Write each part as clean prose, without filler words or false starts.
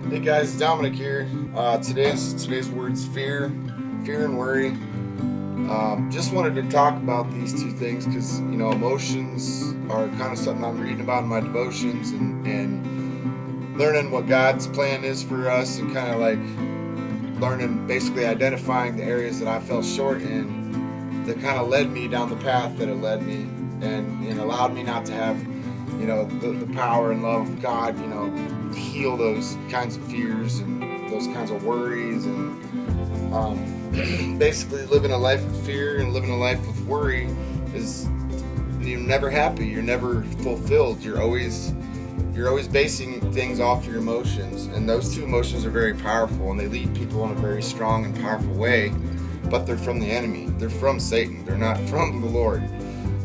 Hey guys, Dominic here. Today's words fear and worry. Just wanted to talk about these two things because emotions are kind of something I'm reading about in my devotions and learning what God's plan is for us and kind of like learning, basically identifying the areas that I fell short in that kind of led me down the path that it led me and allowed me not to have the power and love of God, heal those kinds of fears and those kinds of worries and basically living a life of fear and living a life with worry is you're never happy, you're never fulfilled, you're always basing things off your emotions, and those two emotions are very powerful and they lead people in a very strong and powerful way, but they're from the enemy, they're from Satan, they're not from the Lord.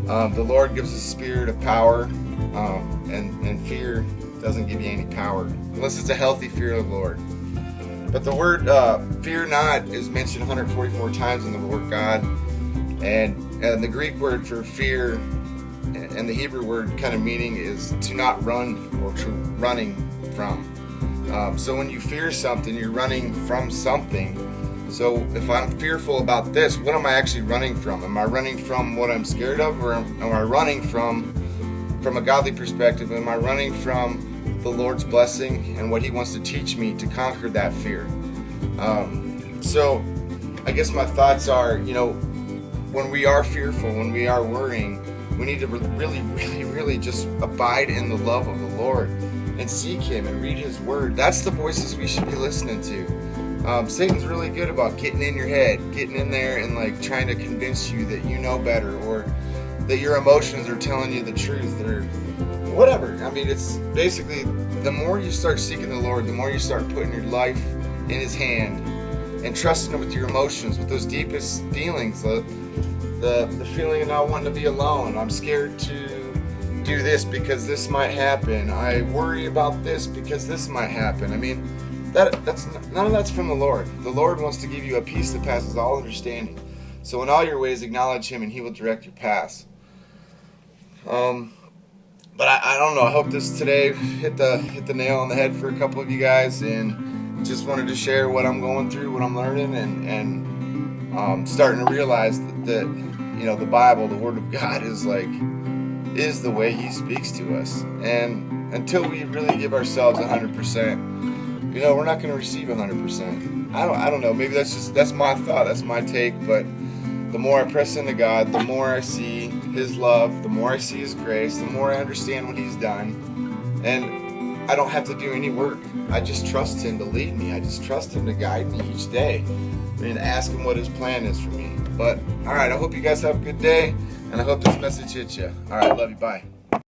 The Lord gives a spirit of power, and fear doesn't give you any power unless it's a healthy fear of the Lord. But the word fear not is mentioned 144 times in the Word of God, and the Greek word for fear and the Hebrew word kind of meaning is to not run or to running from. So when you fear something, you're running from something. So if I'm fearful about this, what am I actually running from? Am I running from what I'm scared of, or am I running from a godly perspective? Am I running from the Lord's blessing and what He wants to teach me to conquer that fear? So I guess my thoughts are, when we are fearful, when we are worrying, we need to really just abide in the love of the Lord and seek Him and read His Word. That's the voices we should be listening to. Satan's really good about getting in your head, getting in there and like trying to convince you that you know better, or that your emotions are telling you the truth, or whatever. I mean, it's basically the more you start seeking the Lord, the more you start putting your life in His hand and trusting Him with your emotions, with those deepest feelings, the feeling of not wanting to be alone. I'm scared to do this because this might happen. I worry about this because this might happen. I mean, that's none of that's from the Lord. The Lord wants to give you a peace that passes all understanding. So in all your ways, acknowledge Him, and He will direct your paths. But I don't know. I hope this today hit the nail on the head for a couple of you guys, and just wanted to share what I'm going through, what I'm learning, and starting to realize that the Bible, the Word of God, is the way He speaks to us. And until we really give ourselves 100%. We're not going to receive 100%. I don't know. Maybe that's my thought. That's my take. But the more I press into God, the more I see His love, the more I see His grace, the more I understand what He's done. And I don't have to do any work. I just trust Him to lead me. I just trust Him to guide me each day. And ask Him what His plan is for me. But, all right, I hope you guys have a good day. And I hope this message hits you. All right, love you. Bye.